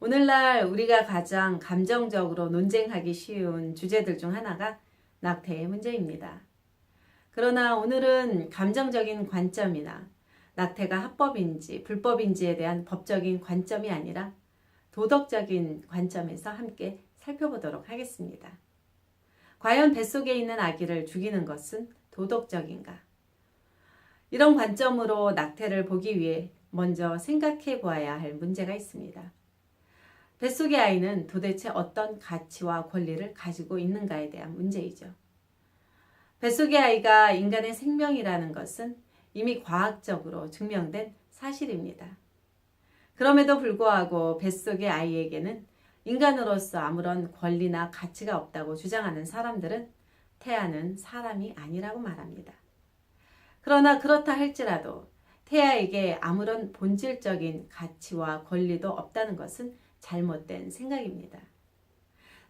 오늘날 우리가 가장 감정적으로 논쟁하기 쉬운 주제들 중 하나가 낙태의 문제입니다. 그러나 오늘은 감정적인 관점이나 낙태가 합법인지 불법인지에 대한 법적인 관점이 아니라 도덕적인 관점에서 함께 살펴보도록 하겠습니다. 과연 뱃속에 있는 아기를 죽이는 것은 도덕적인가? 이런 관점으로 낙태를 보기 위해 먼저 생각해 보아야 할 문제가 있습니다. 뱃속의 아이는 도대체 어떤 가치와 권리를 가지고 있는가에 대한 문제이죠. 뱃속의 아이가 인간의 생명이라는 것은 이미 과학적으로 증명된 사실입니다. 그럼에도 불구하고 뱃속의 아이에게는 인간으로서 아무런 권리나 가치가 없다고 주장하는 사람들은 태아는 사람이 아니라고 말합니다. 그러나 그렇다 할지라도 태아에게 아무런 본질적인 가치와 권리도 없다는 것은 잘못된 생각입니다.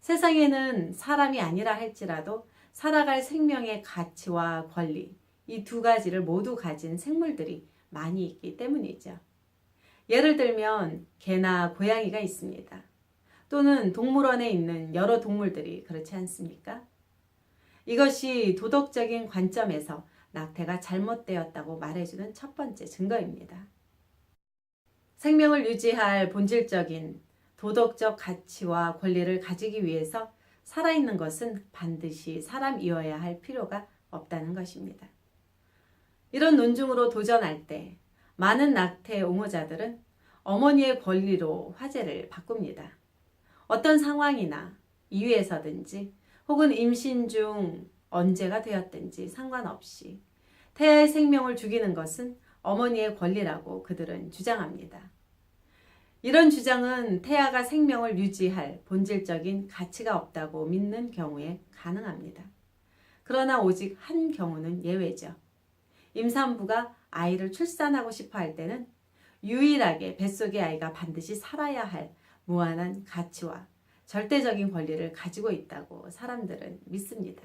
세상에는 사람이 아니라 할지라도 살아갈 생명의 가치와 권리, 이 두 가지를 모두 가진 생물들이 많이 있기 때문이죠. 예를 들면 개나 고양이가 있습니다. 또는 동물원에 있는 여러 동물들이 그렇지 않습니까? 이것이 도덕적인 관점에서 낙태가 잘못되었다고 말해주는 첫 번째 증거입니다. 생명을 유지할 본질적인 도덕적 가치와 권리를 가지기 위해서 살아있는 것은 반드시 사람이어야 할 필요가 없다는 것입니다. 이런 논증으로 도전할 때 많은 낙태 옹호자들은 어머니의 권리로 화제를 바꿉니다. 어떤 상황이나 이유에서든지 혹은 임신 중 언제가 되었든지 상관없이 태아의 생명을 죽이는 것은 어머니의 권리라고 그들은 주장합니다. 이런 주장은 태아가 생명을 유지할 본질적인 가치가 없다고 믿는 경우에 가능합니다. 그러나 오직 한 경우는 예외죠. 임산부가 아이를 출산하고 싶어 할 때는 유일하게 뱃속의 아이가 반드시 살아야 할 무한한 가치와 절대적인 권리를 가지고 있다고 사람들은 믿습니다.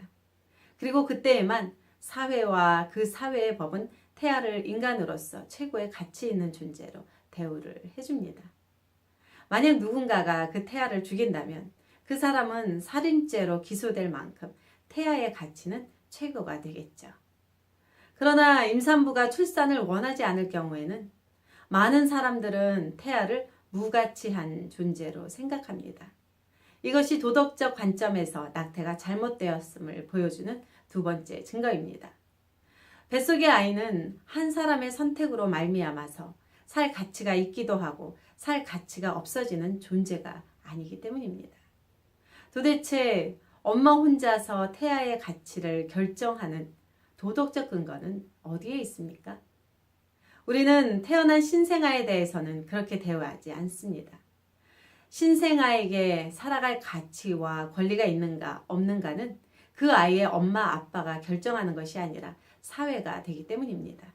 그리고 그때에만 사회와 그 사회의 법은 태아를 인간으로서 최고의 가치 있는 존재로 대우를 해줍니다. 만약 누군가가 그 태아를 죽인다면 그 사람은 살인죄로 기소될 만큼 태아의 가치는 최고가 되겠죠. 그러나 임산부가 출산을 원하지 않을 경우에는 많은 사람들은 태아를 무가치한 존재로 생각합니다. 이것이 도덕적 관점에서 낙태가 잘못되었음을 보여주는 두 번째 증거입니다. 뱃속의 아이는 한 사람의 선택으로 말미암아서 살 가치가 있기도 하고 살 가치가 없어지는 존재가 아니기 때문입니다. 도대체 엄마 혼자서 태아의 가치를 결정하는 도덕적 근거는 어디에 있습니까? 우리는 태어난 신생아에 대해서는 그렇게 대우하지 않습니다. 신생아에게 살아갈 가치와 권리가 있는가 없는가는 그 아이의 엄마 아빠가 결정하는 것이 아니라 사회가 되기 때문입니다.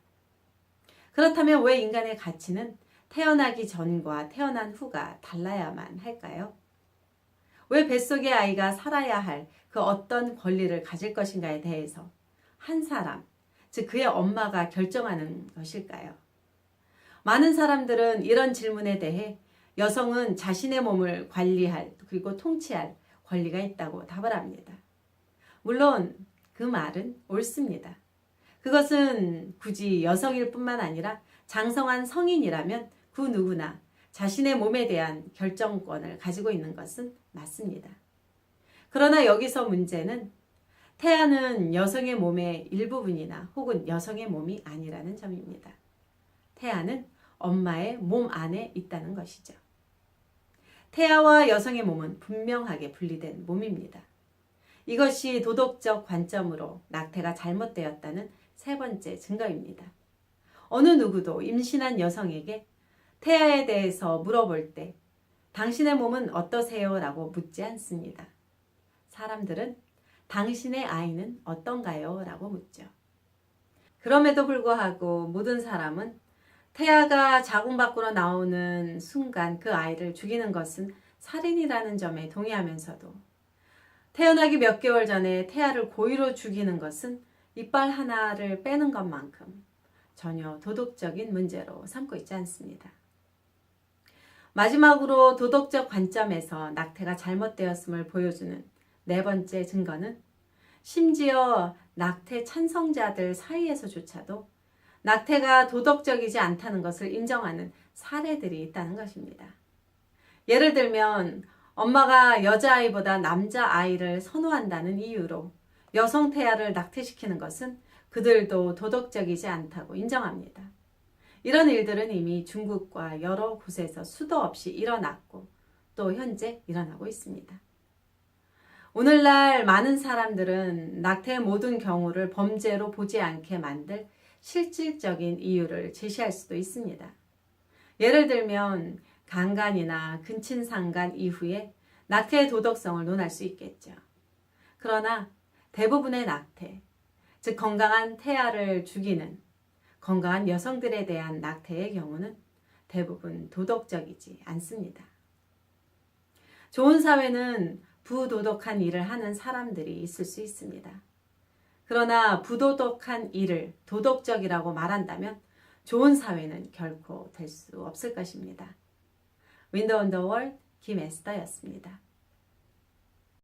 그렇다면 왜 인간의 가치는 태어나기 전과 태어난 후가 달라야만 할까요? 왜 뱃속의 아이가 살아야 할 그 어떤 권리를 가질 것인가에 대해서 한 사람, 즉 그의 엄마가 결정하는 것일까요? 많은 사람들은 이런 질문에 대해 여성은 자신의 몸을 관리할 그리고 통치할 권리가 있다고 답을 합니다. 물론 그 말은 옳습니다. 그것은 굳이 여성일 뿐만 아니라 장성한 성인이라면 그 누구나 자신의 몸에 대한 결정권을 가지고 있는 것은 맞습니다. 그러나 여기서 문제는 태아는 여성의 몸의 일부분이나 혹은 여성의 몸이 아니라는 점입니다. 태아는 엄마의 몸 안에 있다는 것이죠. 태아와 여성의 몸은 분명하게 분리된 몸입니다. 이것이 도덕적 관점으로 낙태가 잘못되었다는 세 번째 증거입니다. 어느 누구도 임신한 여성에게 태아에 대해서 물어볼 때 당신의 몸은 어떠세요? 라고 묻지 않습니다. 사람들은 당신의 아이는 어떤가요? 라고 묻죠. 그럼에도 불구하고 모든 사람은 태아가 자궁 밖으로 나오는 순간 그 아이를 죽이는 것은 살인이라는 점에 동의하면서도 태어나기 몇 개월 전에 태아를 고의로 죽이는 것은 이빨 하나를 빼는 것만큼 전혀 도덕적인 문제로 삼고 있지 않습니다. 마지막으로 도덕적 관점에서 낙태가 잘못되었음을 보여주는 네 번째 증거는 심지어 낙태 찬성자들 사이에서조차도 낙태가 도덕적이지 않다는 것을 인정하는 사례들이 있다는 것입니다. 예를 들면 엄마가 여자아이보다 남자아이를 선호한다는 이유로 여성 태아를 낙태시키는 것은 그들도 도덕적이지 않다고 인정합니다. 이런 일들은 이미 중국과 여러 곳에서 수도 없이 일어났고 또 현재 일어나고 있습니다. 오늘날 많은 사람들은 낙태의 모든 경우를 범죄로 보지 않게 만들 실질적인 이유를 제시할 수도 있습니다. 예를 들면 강간이나 근친상간 이후에 낙태의 도덕성을 논할 수 있겠죠. 그러나 대부분의 낙태, 즉 건강한 태아를 죽이는 건강한 여성들에 대한 낙태의 경우는 대부분 도덕적이지 않습니다. 좋은 사회는 부도덕한 일을 하는 사람들이 있을 수 있습니다. 그러나 부도덕한 일을 도덕적이라고 말한다면 좋은 사회는 결코 될 수 없을 것입니다. 윈더 온 더 월 김에스더였습니다.